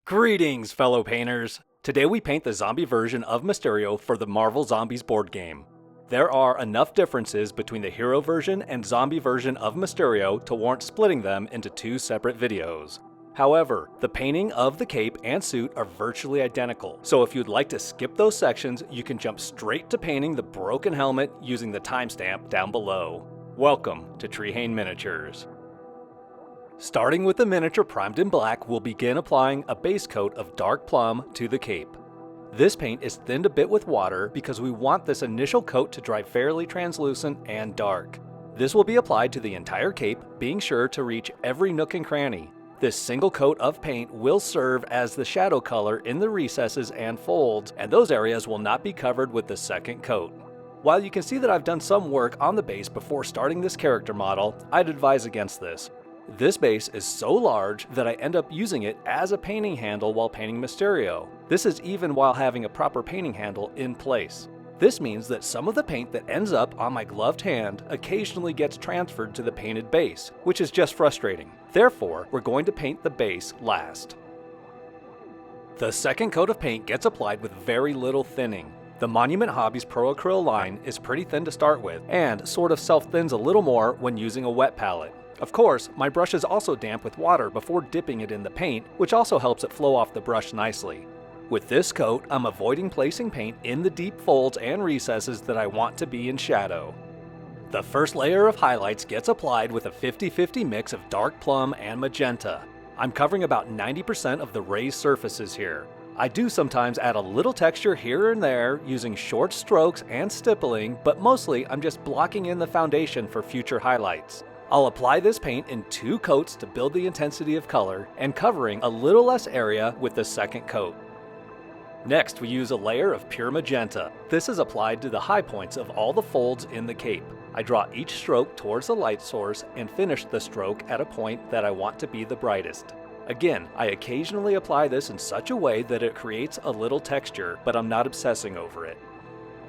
Greetings, fellow painters! Today we paint the zombie version of Mysterio for the Marvel Zombies board game. There are enough differences between the hero version and zombie version of Mysterio to warrant splitting them into two separate videos. However, the painting of the cape and suit are virtually identical, so if you'd like to skip those sections, you can jump straight to painting the broken helmet using the timestamp down below. Welcome to Trehane Miniatures. Starting with the miniature primed in black, we'll begin applying a base coat of dark plum to the cape. This paint is thinned a bit with water because we want this initial coat to dry fairly translucent and dark. This will be applied to the entire cape, being sure to reach every nook and cranny. This single coat of paint will serve as the shadow color in the recesses and folds, and those areas will not be covered with the second coat. While you can see that I've done some work on the base before starting this character model, I'd advise against this. This base is so large that I end up using it as a painting handle while painting Mysterio. This is even while having a proper painting handle in place. This means that some of the paint that ends up on my gloved hand occasionally gets transferred to the painted base, which is just frustrating. Therefore, we're going to paint the base last. The second coat of paint gets applied with very little thinning. The Monument Hobbies Pro Acryl line is pretty thin to start with, and sort of self-thins a little more when using a wet palette. Of course, my brush is also damp with water before dipping it in the paint, which also helps it flow off the brush nicely. With this coat, I'm avoiding placing paint in the deep folds and recesses that I want to be in shadow. The first layer of highlights gets applied with a 50-50 mix of dark plum and magenta. I'm covering about 90% of the raised surfaces here. I do sometimes add a little texture here and there using short strokes and stippling, but mostly I'm just blocking in the foundation for future highlights. I'll apply this paint in two coats to build the intensity of color and covering a little less area with the second coat. Next, we use a layer of pure magenta. This is applied to the high points of all the folds in the cape. I draw each stroke towards the light source and finish the stroke at a point that I want to be the brightest. Again, I occasionally apply this in such a way that it creates a little texture, but I'm not obsessing over it.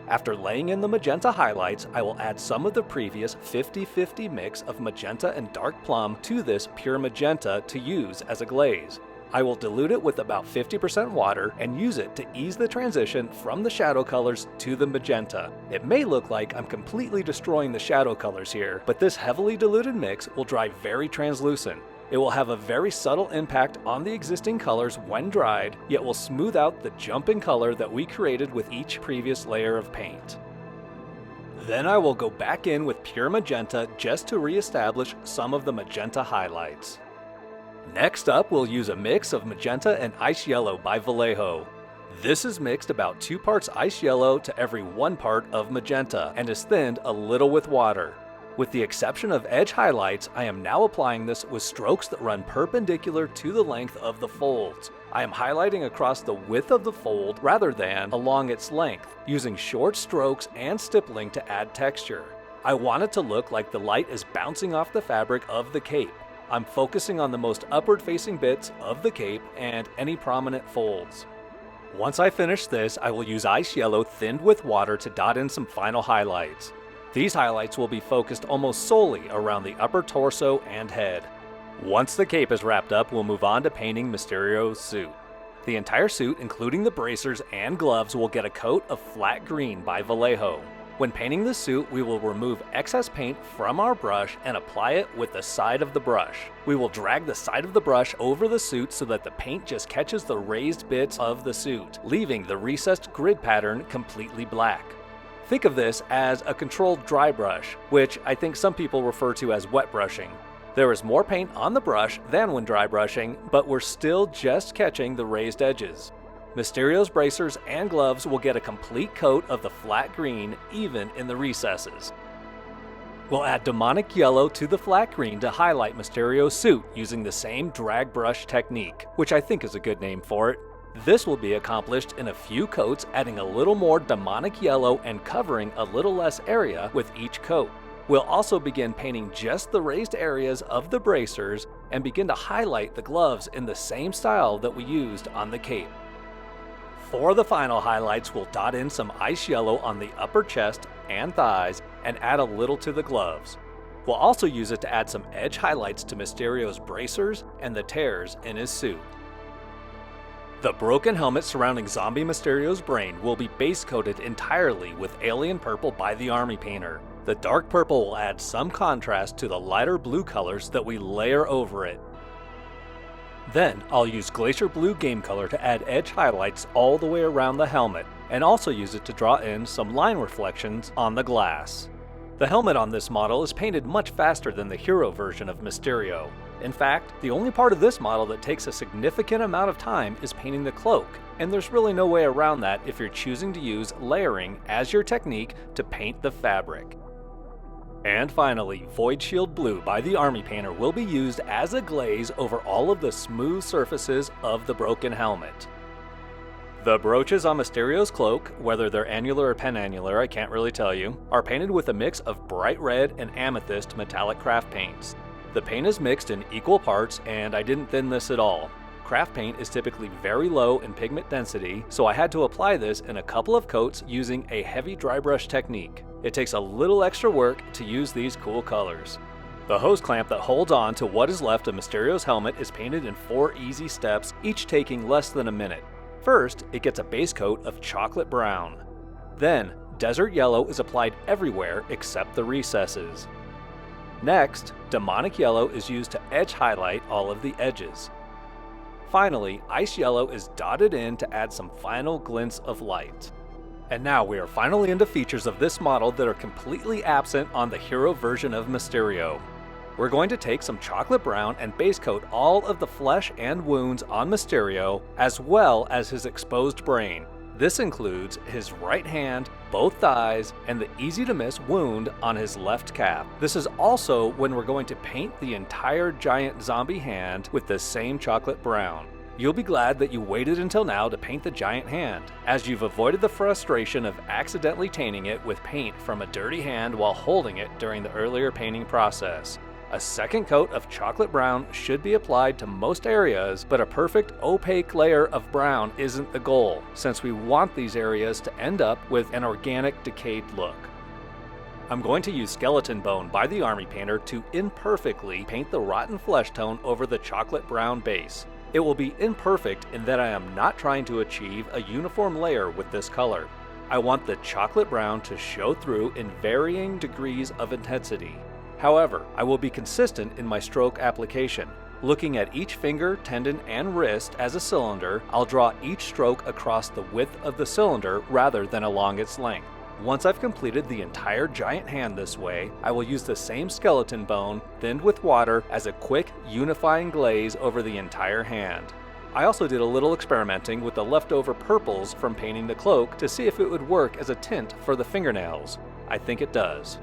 After laying in the magenta highlights, I will add some of the previous 50-50 mix of magenta and dark plum to this pure magenta to use as a glaze. I will dilute it with about 50% water and use it to ease the transition from the shadow colors to the magenta. It may look like I'm completely destroying the shadow colors here, but this heavily diluted mix will dry very translucent. It will have a very subtle impact on the existing colors when dried, yet will smooth out the jump in color that we created with each previous layer of paint. Then I will go back in with pure magenta just to re-establish some of the magenta highlights. Next up, we'll use a mix of magenta and ice yellow by Vallejo. This is mixed about 2 parts ice yellow to every 1 part of magenta and is thinned a little with water. With the exception of edge highlights, I am now applying this with strokes that run perpendicular to the length of the folds. I am highlighting across the width of the fold rather than along its length, using short strokes and stippling to add texture. I want it to look like the light is bouncing off the fabric of the cape. I'm focusing on the most upward-facing bits of the cape and any prominent folds. Once I finish this, I will use ice yellow thinned with water to dot in some final highlights. These highlights will be focused almost solely around the upper torso and head. Once the cape is wrapped up, we'll move on to painting Mysterio's suit. The entire suit, including the bracers and gloves, will get a coat of flat green by Vallejo. When painting the suit, we will remove excess paint from our brush and apply it with the side of the brush. We will drag the side of the brush over the suit so that the paint just catches the raised bits of the suit, leaving the recessed grid pattern completely black. Think of this as a controlled dry brush, which I think some people refer to as wet brushing. There is more paint on the brush than when dry brushing, but we're still just catching the raised edges. Mysterio's bracers and gloves will get a complete coat of the flat green, even in the recesses. We'll add demonic yellow to the flat green to highlight Mysterio's suit using the same drag brush technique, which I think is a good name for it. This will be accomplished in a few coats, adding a little more demonic yellow and covering a little less area with each coat. We'll also begin painting just the raised areas of the bracers and begin to highlight the gloves in the same style that we used on the cape. For the final highlights, we'll dot in some ice yellow on the upper chest and thighs and add a little to the gloves. We'll also use it to add some edge highlights to Mysterio's bracers and the tears in his suit. The broken helmet surrounding Zombie Mysterio's brain will be base coated entirely with alien purple by the army painter. The dark purple will add some contrast to the lighter blue colors that we layer over it. Then I'll use Glacier Blue Game Color to add edge highlights all the way around the helmet, and also use it to draw in some line reflections on the glass. The helmet on this model is painted much faster than the Hero version of Mysterio. In fact, the only part of this model that takes a significant amount of time is painting the cloak, and there's really no way around that if you're choosing to use layering as your technique to paint the fabric. And finally, Void Shield Blue by the Army Painter will be used as a glaze over all of the smooth surfaces of the broken helmet. The brooches on Mysterio's cloak, whether they're annular or penannular, I can't really tell you, are painted with a mix of bright red and amethyst metallic craft paints. The paint is mixed in equal parts, and I didn't thin this at all. Craft paint is typically very low in pigment density, so I had to apply this in a couple of coats using a heavy dry brush technique. It takes a little extra work to use these cool colors. The hose clamp that holds on to what is left of Mysterio's helmet is painted in 4 easy steps, each taking less than a minute. First, it gets a base coat of chocolate brown. Then, desert yellow is applied everywhere except the recesses. Next, demonic yellow is used to edge highlight all of the edges. Finally, ice yellow is dotted in to add some final glints of light. And now we are finally into features of this model that are completely absent on the Hero version of Mysterio. We're going to take some chocolate brown and base coat all of the flesh and wounds on Mysterio, as well as his exposed brain. This includes his right hand, both thighs, and the easy-to-miss wound on his left calf. This is also when we're going to paint the entire giant zombie hand with the same chocolate brown. You'll be glad that you waited until now to paint the giant hand, as you've avoided the frustration of accidentally tainting it with paint from a dirty hand while holding it during the earlier painting process. A second coat of chocolate brown should be applied to most areas, but a perfect opaque layer of brown isn't the goal, since we want these areas to end up with an organic, decayed look. I'm going to use Skeleton Bone by the Army Painter to imperfectly paint the rotten flesh tone over the chocolate brown base. It will be imperfect in that I am not trying to achieve a uniform layer with this color. I want the chocolate brown to show through in varying degrees of intensity. However, I will be consistent in my stroke application. Looking at each finger, tendon, and wrist as a cylinder, I'll draw each stroke across the width of the cylinder rather than along its length. Once I've completed the entire giant hand this way, I will use the same skeleton bone, thinned with water, as a quick, unifying glaze over the entire hand. I also did a little experimenting with the leftover purples from painting the cloak to see if it would work as a tint for the fingernails. I think it does.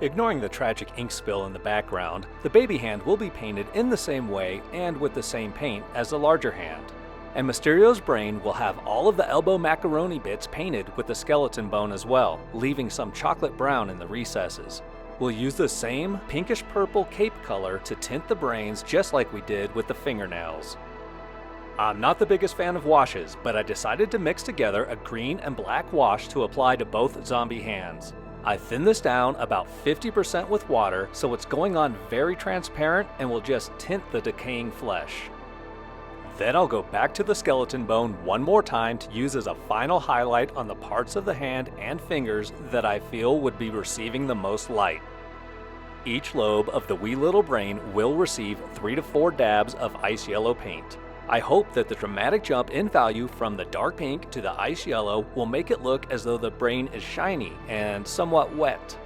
Ignoring the tragic ink spill in the background, the baby hand will be painted in the same way and with the same paint as the larger hand. And Mysterio's brain will have all of the elbow macaroni bits painted with the skeleton bone as well, leaving some chocolate brown in the recesses. We'll use the same pinkish purple cape color to tint the brains just like we did with the fingernails. I'm not the biggest fan of washes, but I decided to mix together a green and black wash to apply to both zombie hands. I thinned this down about 50% with water so it's going on very transparent and will just tint the decaying flesh. Then I'll go back to the skeleton bone one more time to use as a final highlight on the parts of the hand and fingers that I feel would be receiving the most light. Each lobe of the wee little brain will receive 3 to 4 dabs of ice yellow paint. I hope that the dramatic jump in value from the dark pink to the ice yellow will make it look as though the brain is shiny and somewhat wet.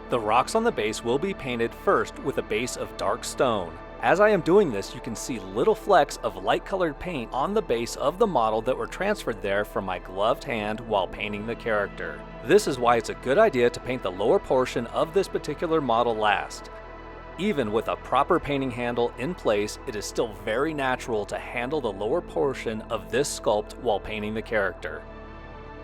The rocks on the base will be painted first with a base of dark stone. As I am doing this, you can see little flecks of light-colored paint on the base of the model that were transferred there from my gloved hand while painting the character. This is why it's a good idea to paint the lower portion of this particular model last. Even with a proper painting handle in place, it is still very natural to handle the lower portion of this sculpt while painting the character.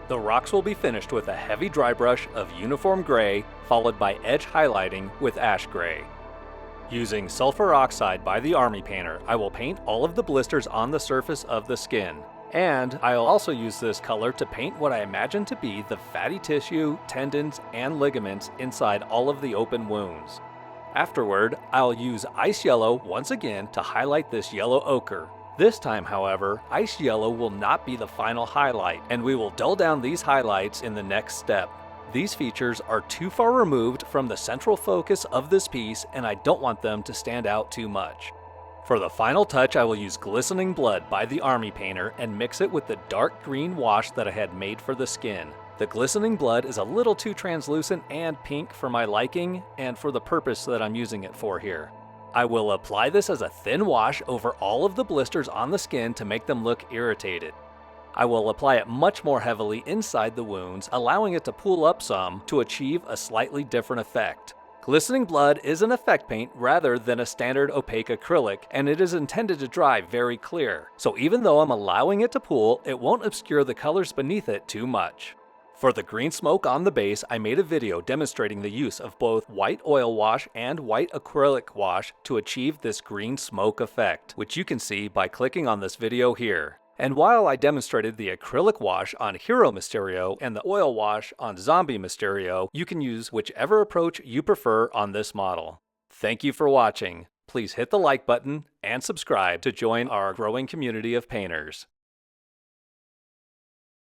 The rocks will be finished with a heavy dry brush of uniform gray, followed by edge highlighting with ash gray. Using sulfur oxide by the Army Painter, I will paint all of the blisters on the surface of the skin. And I'll also use this color to paint what I imagine to be the fatty tissue, tendons, and ligaments inside all of the open wounds. Afterward, I'll use ice yellow once again to highlight this yellow ochre. This time, however, ice yellow will not be the final highlight, and we will dull down these highlights in the next step. These features are too far removed from the central focus of this piece, and I don't want them to stand out too much. For the final touch, I will use Glistening Blood by the Army Painter and mix it with the dark green wash that I had made for the skin. The Glistening Blood is a little too translucent and pink for my liking and for the purpose that I'm using it for here. I will apply this as a thin wash over all of the blisters on the skin to make them look irritated. I will apply it much more heavily inside the wounds, allowing it to pool up some to achieve a slightly different effect. Glistening Blood is an effect paint rather than a standard opaque acrylic, and it is intended to dry very clear, so even though I'm allowing it to pool, it won't obscure the colors beneath it too much. For the green smoke on the base, I made a video demonstrating the use of both white oil wash and white acrylic wash to achieve this green smoke effect, which you can see by clicking on this video here. And while I demonstrated the acrylic wash on Hero Mysterio and the oil wash on Zombie Mysterio, you can use whichever approach you prefer on this model. Thank you for watching. Please hit the like button and subscribe to join our growing community of painters.